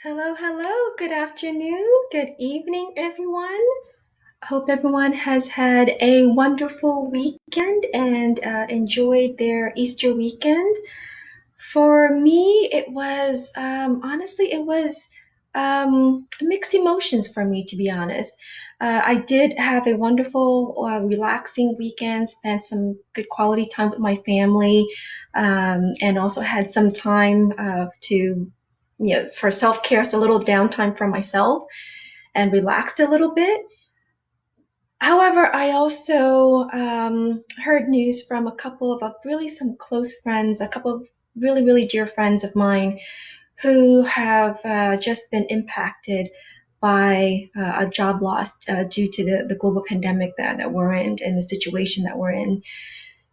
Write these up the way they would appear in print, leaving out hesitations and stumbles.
Hello, hello. Good afternoon. Good evening, everyone. Hope everyone has had a wonderful weekend and enjoyed their Easter weekend. For me, it was honestly, it was mixed emotions for me, to be honest. I did have a wonderful, relaxing weekend, spent some good quality time with my family, and also had some time for self-care, so a little downtime for myself and relaxed a little bit. However, I also heard news from a couple of really some close friends, a couple of really, really dear friends of mine who have just been impacted by a job loss due to the global pandemic that we're in and the situation that we're in.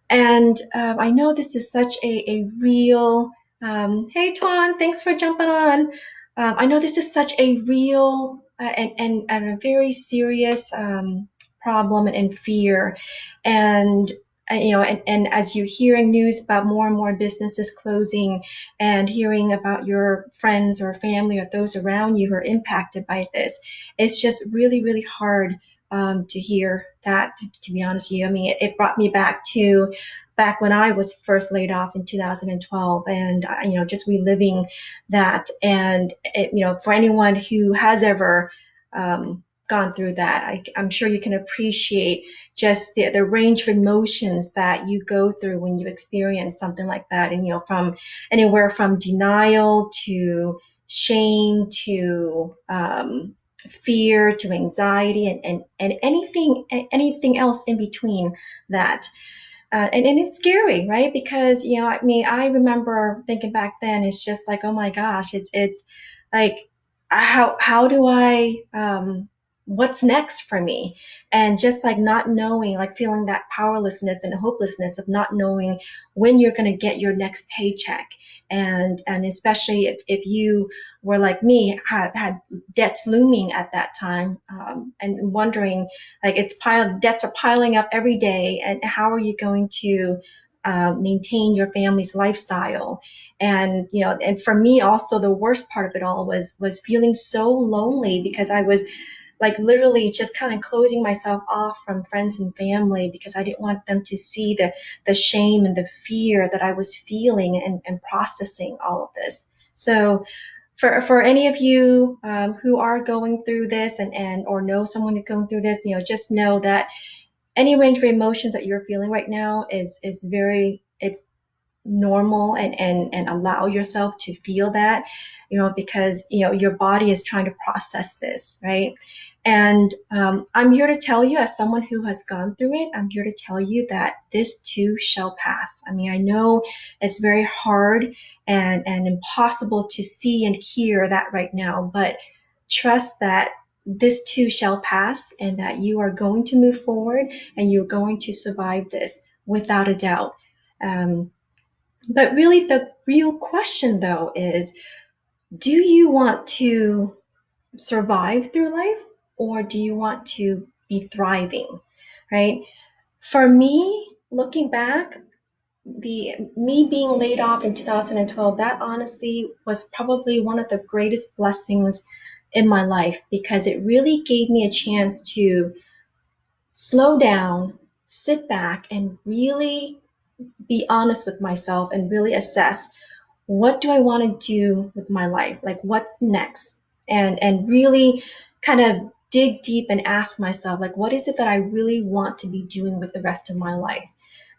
And I know this is such a real, hey Tuan, thanks for jumping on. I know this is such a real and a very serious problem and fear. And and as you're hearing news about more and more businesses closing and hearing about your friends or family or those around you who are impacted by this, it's just really, really hard to hear that, to be honest with you. I mean, it brought me back when I was first laid off in 2012, and just reliving that. And for anyone who has ever gone through that, I'm sure you can appreciate just the range of emotions that you go through when you experience something like that. And from anywhere from denial to shame to fear to anxiety and anything else in between that. And it's scary, right? Because I mean, I remember thinking back then, it's just like, oh my gosh, it's like, how do I what's next for me? And just like not knowing, like feeling that powerlessness and hopelessness of not knowing when you're going to get your next paycheck. And especially if you were like me, had debts looming at that time, and wondering, like, debts are piling up every day, and how are you going to maintain your family's lifestyle? And and for me also, the worst part of it all was feeling so lonely, because I was like literally just kind of closing myself off from friends and family, because I didn't want them to see the shame and the fear that I was feeling and processing all of this. So for any of you who are going through this, and or know someone who's going through this, just know that any range of emotions that you're feeling right now is very, it's normal, and allow yourself to feel that, because your body is trying to process this, right? And I'm here to tell you, as someone who has gone through it, I'm here to tell you that this too shall pass. I mean, I know it's very hard and impossible to see and hear that right now, but trust that this too shall pass, and that you are going to move forward, and you're going to survive this without a doubt. Um, but really, the real question, though, is, do you want to survive through life, or do you want to be thriving, right? For me, looking back, the me being laid off in 2012, that honestly was probably one of the greatest blessings in my life, because it really gave me a chance to slow down, sit back, and really be honest with myself and really assess, what do I want to do with my life? Like, what's next? And really kind of dig deep and ask myself, like, what is it that I really want to be doing with the rest of my life?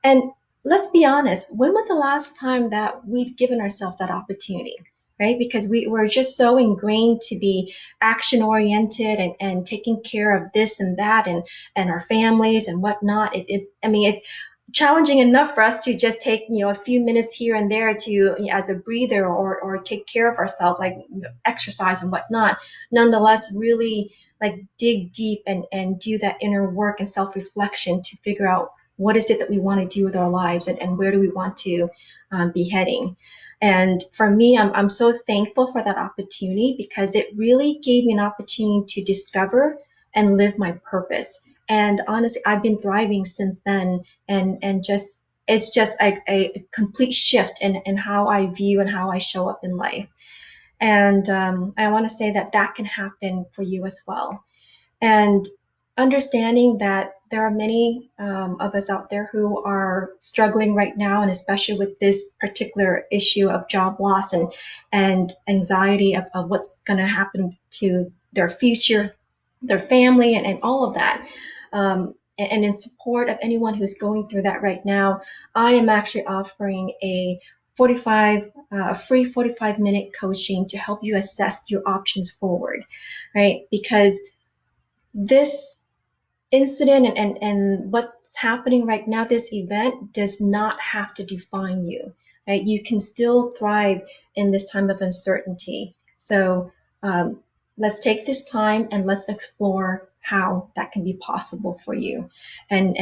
And let's be honest, when was the last time that we've given ourselves that opportunity? Right? Because we're just so ingrained to be action oriented, and taking care of this and that, and our families and whatnot. I mean, it's challenging enough for us to just take a few minutes here and there to, as a breather, or take care of ourselves, like exercise and whatnot. Nonetheless, really like dig deep and do that inner work and self-reflection to figure out what is it that we want to do with our lives, and where do we want to be heading. And for me, I'm so thankful for that opportunity, because it really gave me an opportunity to discover and live my purpose. And honestly, I've been thriving since then, and just it's just a complete shift in how I view and how I show up in life. And I want to say that that can happen for you as well. And understanding that there are many of us out there who are struggling right now, and especially with this particular issue of job loss and anxiety of what's going to happen to their future, their family, and all of that. And in support of anyone who's going through that right now, I am actually offering a 45 free 45-minute coaching to help you assess your options forward, right? Because this incident and what's happening right now, this event does not have to define you, right? You can still thrive in this time of uncertainty. So um, let's take this time and let's explore how that can be possible for you. And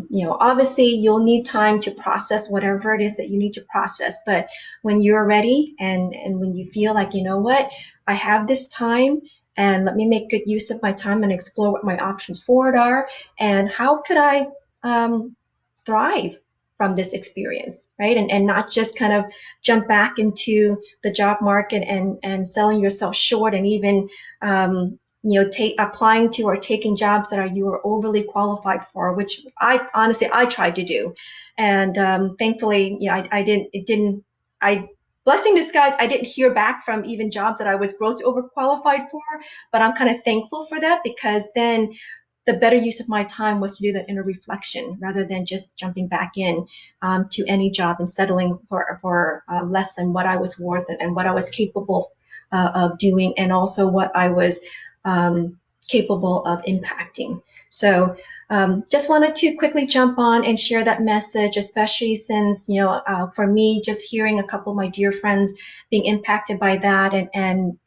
you know, obviously you'll need time to process whatever it is that you need to process. But when you're ready and when you feel like, you know what, I have this time and let me make good use of my time and explore what my options forward are and how could I thrive from this experience, right? And not just kind of jump back into the job market and selling yourself short and even you know, applying to or taking jobs that you are overly qualified for, which I honestly I tried to do, and thankfully, you know, I didn't. It didn't. I blessing disguise. I didn't hear back from even jobs that I was grossly overqualified for, but I'm kind of thankful for that because then the better use of my time was to do that inner reflection rather than just jumping back in to any job and settling for less than what I was worth and what I was capable of doing, and also what I was capable of impacting. So just wanted to quickly jump on and share that message, especially since, you know, for me, just hearing a couple of my dear friends being impacted by that and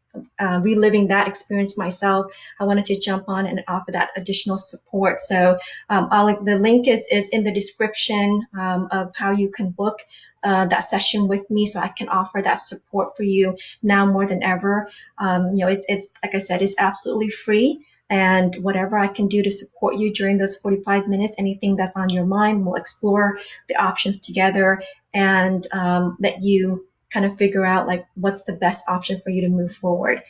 reliving that experience myself, I wanted to jump on and offer that additional support. So the link is in the description of how you can book that session with me, so I can offer that support for you now more than ever. You know, it's like I said, it's absolutely free. And whatever I can do to support you during those 45 minutes, anything that's on your mind, we'll explore the options together and let you kind of figure out like what's the best option for you to move forward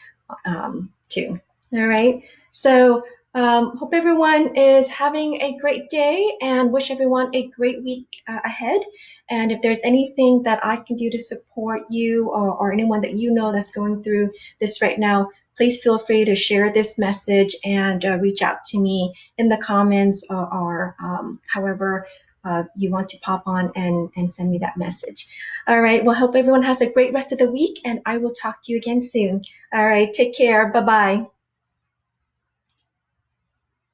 to. All right. So hope everyone is having a great day and wish everyone a great week ahead. And if there's anything that I can do to support you or anyone that you know that's going through this right now, please feel free to share this message and reach out to me in the comments or however you want to pop on and send me that message. All right. Well, hope everyone has a great rest of the week, and I will talk to you again soon. All right. Take care. Bye bye.